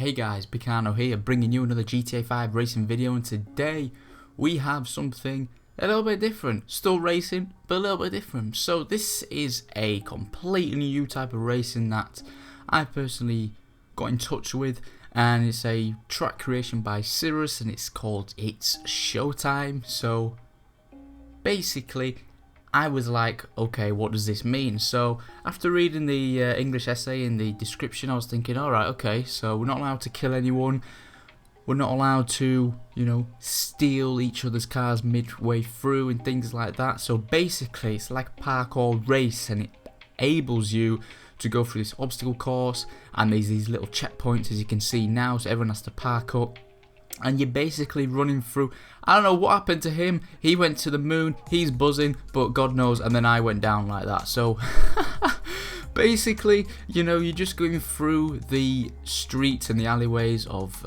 Hey guys, PeeCarNoo here, bringing you another GTA 5 racing video, and today we have something a little bit different. Still racing, but a little bit different. So this is a completely new type of racing that I personally got in touch with, and it's a track creation by Cirrus, and it's called Showtime. So basically, I was like, okay, what does this mean? So after reading the English essay in the description, I was thinking, alright, okay, so we're not allowed to kill anyone, we're not allowed to, steal each other's cars midway through and things like that. So basically, it's like a parkour race, and it enables you to go through this obstacle course, and there's these little checkpoints, as you can see now, so everyone has to park up. And you're basically running through. I don't know what happened to him. He went to the moon, he's buzzing, but God knows. And then I went down like that. So basically, you're just going through the streets and the alleyways of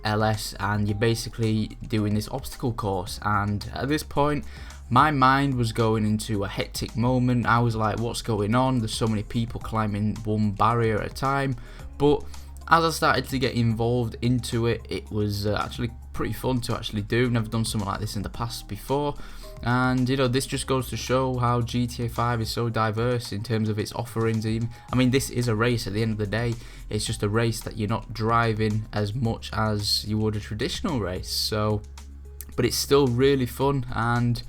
LS, and you're basically doing this obstacle course. And at this point, my mind was going into a hectic moment. I was like, what's going on? There's so many people climbing one barrier at a time. But as I started to get involved into it, it was actually pretty fun to actually do. Never done something like this in the past before, and this just goes to show how GTA 5 is so diverse in terms of its offerings. Even, I mean, this is a race at the end of the day. It's just a race that you're not driving as much as you would a traditional race. So, but it's still really fun, and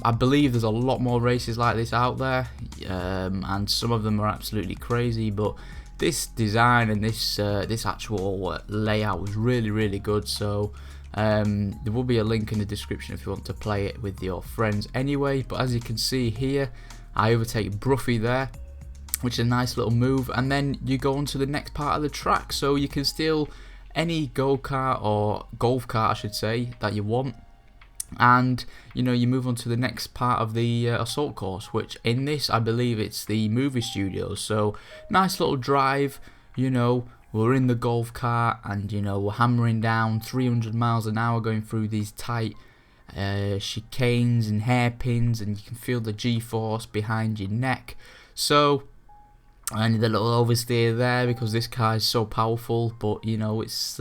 I believe there's a lot more races like this out there, and some of them are absolutely crazy, but this design and this actual layout was really good. So there will be a link in the description if you want to play it with your friends anyway. But as you can see here, I overtake Bruffy there, which is a nice little move, and then you go on to the next part of the track. So you can steal any go-kart or golf cart, I should say, that you want. And you move on to the next part of the assault course, which in this I believe it's the movie studios. So nice little drive, we're in the golf cart, and we're hammering down 300 miles an hour going through these tight chicanes and hairpins, and you can feel the G-force behind your neck. So I need a little oversteer there because this car is so powerful, but this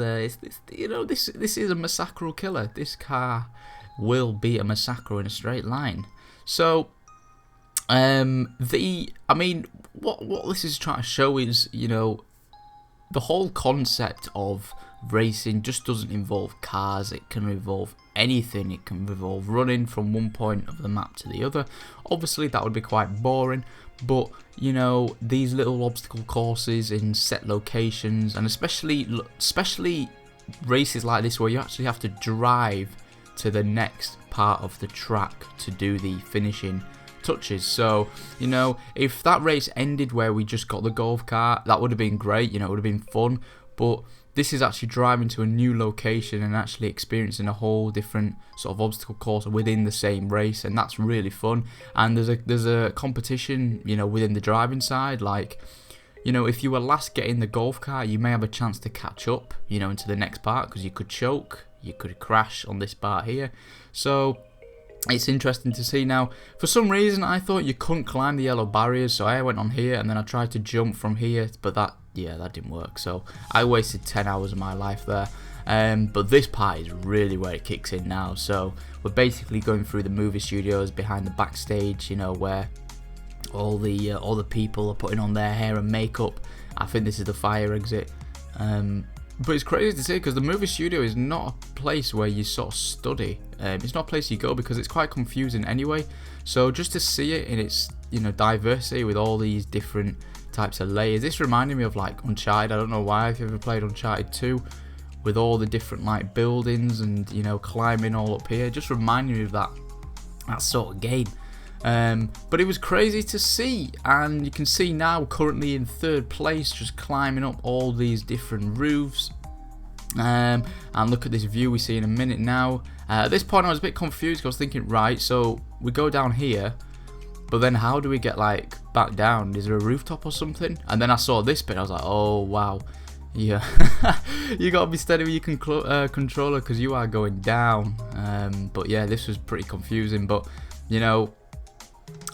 is a massacre killer. This car will be a massacre in a straight line. So what this is trying to show is the whole concept of racing just doesn't involve cars. It can involve anything. It can involve running from one point of the map to the other. Obviously that would be quite boring, but these little obstacle courses in set locations, and especially races like this where you actually have to drive to the next part of the track to do the finishing touches. So if that race ended where we just got the golf cart, that would have been great, it would have been fun. But this is actually driving to a new location and actually experiencing a whole different sort of obstacle course within the same race, and that's really fun. And there's a competition within the driving side, like if you were last getting the golf cart, you may have a chance to catch up into the next part, because you could choke, you could crash on this part here. So it's interesting to see. Now, for some reason I thought you couldn't climb the yellow barriers, so I went on here and then I tried to jump from here, but that didn't work. So I wasted 10 hours of my life there. But this part is really where it kicks in now. So we're basically going through the movie studios behind the backstage, where all the people are putting on their hair and makeup. I think this is the fire exit. But it's crazy to see, because the movie studio is not a place where you sort of study. It's not a place you go because it's quite confusing anyway. So just to see it in its diversity with all these different types of layers, this reminded me of like Uncharted. I don't know why, if you ever played Uncharted 2, with all the different like buildings and climbing all up here. It just reminded me of that sort of game. But it was crazy to see, and you can see now currently in third place, just climbing up all these different roofs. And look at this view we see in a minute now. At this point I was a bit confused, because I was thinking, right, so we go down here, but then how do we get like back down? Is there a rooftop or something? And then I saw this bit, I was like, oh wow, yeah. You gotta be steady with your controller, because you are going down. But yeah, this was pretty confusing, but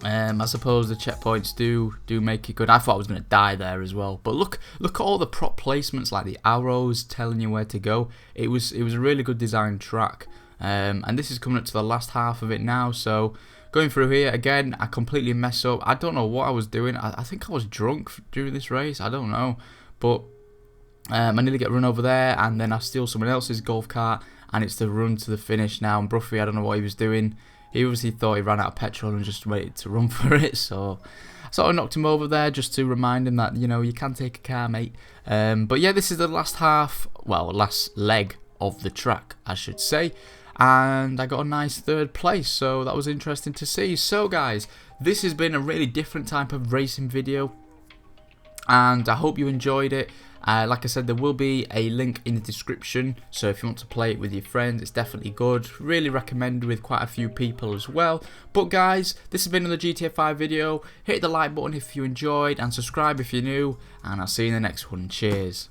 I suppose the checkpoints do make it good. I thought I was going to die there as well, but look at all the prop placements, like the arrows telling you where to go. It was a really good designed track, and this is coming up to the last half of it now. So going through here again, I completely mess up. I don't know what I was doing. I think I was drunk during this race. I don't know, but I nearly get run over there, and then I steal someone else's golf cart, and it's the run to the finish now. And Bruffy, I don't know what he was doing. He obviously thought he ran out of petrol and just waited to run for it. So I sort of knocked him over there just to remind him that, you know, you can take a car, mate. But yeah, this is the last half, well, last leg of the track, I should say. And I got a nice 3rd place, so that was interesting to see. So guys, this has been a really different type of racing video, and I hope you enjoyed it. Like I said, there will be a link in the description, so if you want to play it with your friends, it's definitely good. Really recommended with quite a few people as well. But guys, this has been another GTA 5 video. Hit the like button if you enjoyed, and subscribe if you're new, and I'll see you in the next one. Cheers.